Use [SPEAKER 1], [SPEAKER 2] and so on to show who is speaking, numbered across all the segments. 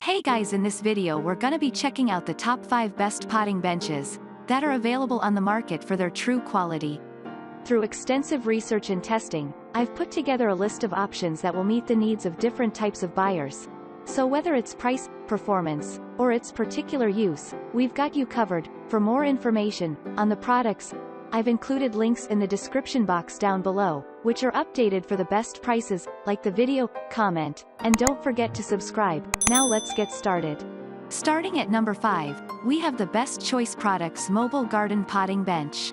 [SPEAKER 1] Hey guys, in this video we're gonna be checking out the top 5 best potting benches that are available on the market for their true quality. Through extensive research and testing, I've put together a list of options that will meet the needs of different types of buyers. So whether it's price, performance, or its particular use, we've got you covered. For more information on the products, I've included links in the description box down below, which are updated for the best prices. Like the video, comment, and don't forget to subscribe. Now let's get started. Starting at number 5, we have the Best Choice Products Mobile Garden Potting Bench.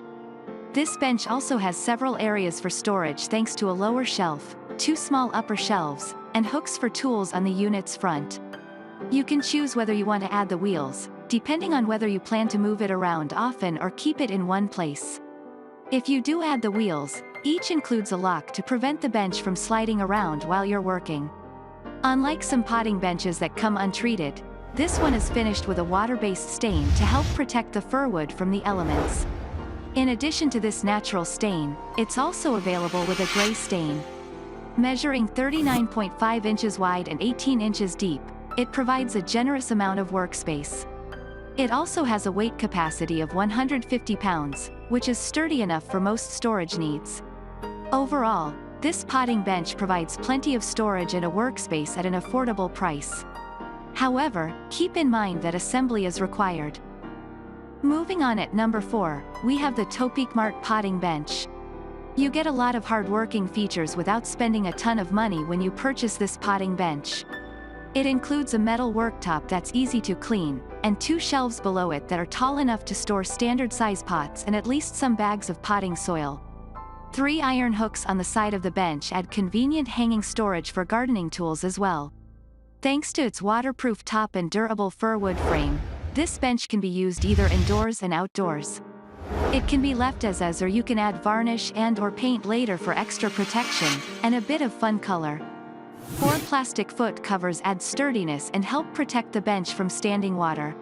[SPEAKER 1] This bench also has several areas for storage thanks to a lower shelf, 2 small upper shelves, and hooks for tools on the unit's front. You can choose whether you want to add the wheels, depending on whether you plan to move it around often or keep it in one place. If you do add the wheels, each includes a lock to prevent the bench from sliding around while you're working. Unlike some potting benches that come untreated, this one is finished with a water-based stain to help protect the firwood from the elements. In addition to this natural stain, it's also available with a gray stain. Measuring 39.5 inches wide and 18 inches deep, it provides a generous amount of workspace. It also has a weight capacity of 150 pounds, which is sturdy enough for most storage needs. Overall, this potting bench provides plenty of storage and a workspace at an affordable price. However, keep in mind that assembly is required. Moving on, at number 4, we have the Topicmart Potting Bench. You get a lot of hard-working features without spending a ton of money when you purchase this potting bench. It includes a metal worktop that's easy to clean, and 2 shelves below it that are tall enough to store standard-size pots and at least some bags of potting soil. 3 iron hooks on the side of the bench add convenient hanging storage for gardening tools as well. Thanks to its waterproof top and durable firwood frame, this bench can be used either indoors and outdoors. It can be left as is, or you can add varnish and/or paint later for extra protection and a bit of fun color. 4 plastic foot covers add sturdiness and help protect the bench from standing water.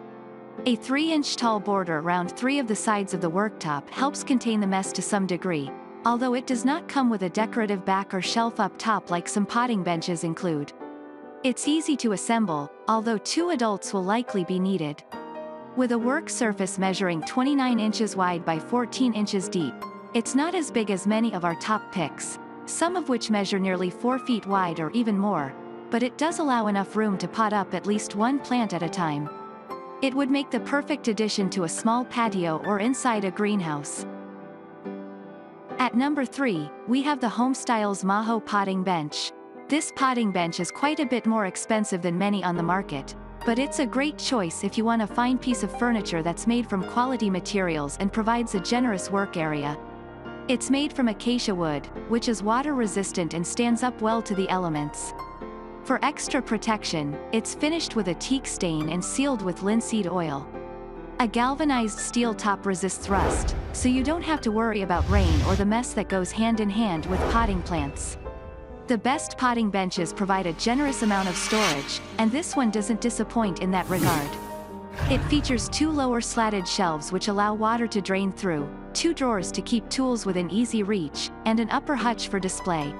[SPEAKER 1] A 3-inch tall border around 3 of the sides of the worktop helps contain the mess to some degree, although it does not come with a decorative back or shelf up top like some potting benches include. It's easy to assemble, although 2 adults will likely be needed. With a work surface measuring 29 inches wide by 14 inches deep, it's not as big as many of our top picks, some of which measure nearly 4 feet wide or even more, but it does allow enough room to pot up at least 1 plant at a time. It would make the perfect addition to a small patio or inside a greenhouse. At number 3, we have the Homestyles Maho Potting Bench. This potting bench is quite a bit more expensive than many on the market, but it's a great choice if you want a fine piece of furniture that's made from quality materials and provides a generous work area. It's made from acacia wood, which is water-resistant and stands up well to the elements. For extra protection, it's finished with a teak stain and sealed with linseed oil. A galvanized steel top resists rust, so you don't have to worry about rain or the mess that goes hand in hand with potting plants. The best potting benches provide a generous amount of storage, and this one doesn't disappoint in that regard. It features 2 lower slatted shelves which allow water to drain through, 2 drawers to keep tools within easy reach, and an upper hutch for display.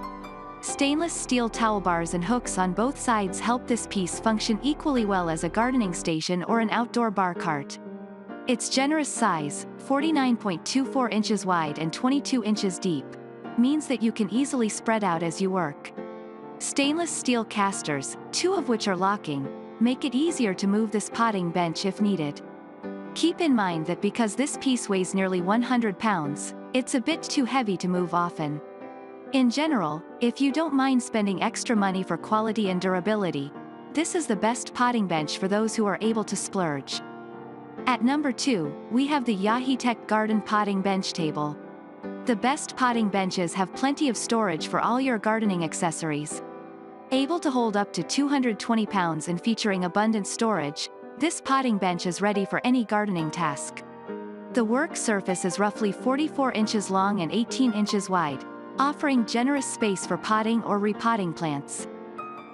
[SPEAKER 1] Stainless steel towel bars and hooks on both sides help this piece function equally well as a gardening station or an outdoor bar cart. Its generous size, 49.24 inches wide and 22 inches deep, means that you can easily spread out as you work. Stainless steel casters, 2 of which are locking, make it easier to move this potting bench if needed. Keep in mind that because this piece weighs nearly 100 pounds, it's a bit too heavy to move often. In general, if you don't mind spending extra money for quality and durability, this is the best potting bench for those who are able to splurge. At number 2, we have the Yaheetech Garden Potting Bench Table. The best potting benches have plenty of storage for all your gardening accessories. Able to hold up to 220 pounds and featuring abundant storage, this potting bench is ready for any gardening task. The work surface is roughly 44 inches long and 18 inches wide, offering generous space for potting or repotting plants.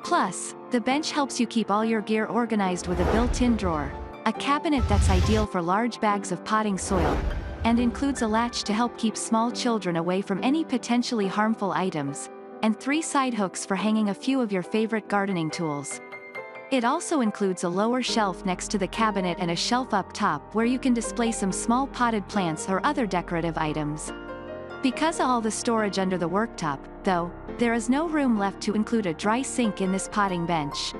[SPEAKER 1] Plus, the bench helps you keep all your gear organized with a built-in drawer, a cabinet that's ideal for large bags of potting soil, and includes a latch to help keep small children away from any potentially harmful items, and 3 side hooks for hanging a few of your favorite gardening tools. It also includes a lower shelf next to the cabinet and a shelf up top where you can display some small potted plants or other decorative items. Because of all the storage under the worktop, though, there is no room left to include a dry sink in this potting bench.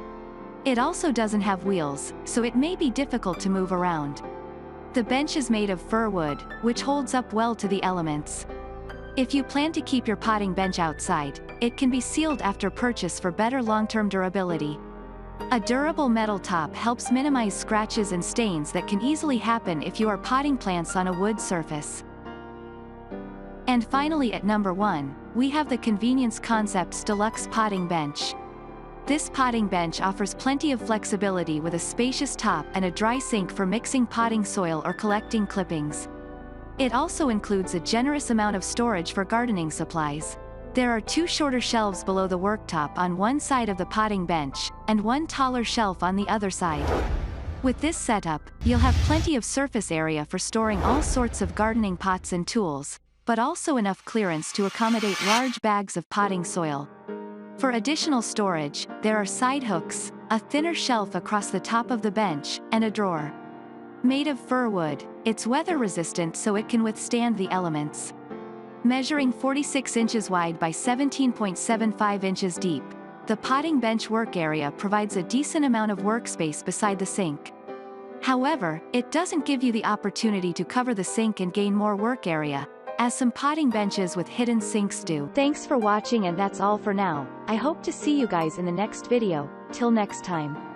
[SPEAKER 1] It also doesn't have wheels, so it may be difficult to move around. The bench is made of fir wood, which holds up well to the elements. If you plan to keep your potting bench outside, it can be sealed after purchase for better long-term durability. A durable metal top helps minimize scratches and stains that can easily happen if you are potting plants on a wood surface. And finally at number 1, we have the Convenience Concepts Deluxe Potting Bench. This potting bench offers plenty of flexibility with a spacious top and a dry sink for mixing potting soil or collecting clippings. It also includes a generous amount of storage for gardening supplies. There are 2 shorter shelves below the worktop on one side of the potting bench, and 1 taller shelf on the other side. With this setup, you'll have plenty of surface area for storing all sorts of gardening pots and tools, but also enough clearance to accommodate large bags of potting soil. For additional storage, there are side hooks, a thinner shelf across the top of the bench, and a drawer. Made of fir wood, it's weather resistant so it can withstand the elements. Measuring 46 inches wide by 17.75 inches deep, the potting bench work area provides a decent amount of workspace beside the sink. However, it doesn't give you the opportunity to cover the sink and gain more work area, as some potting benches with hidden sinks do. Thanks for watching, and that's all for now. I hope to see you guys in the next video. Till next time.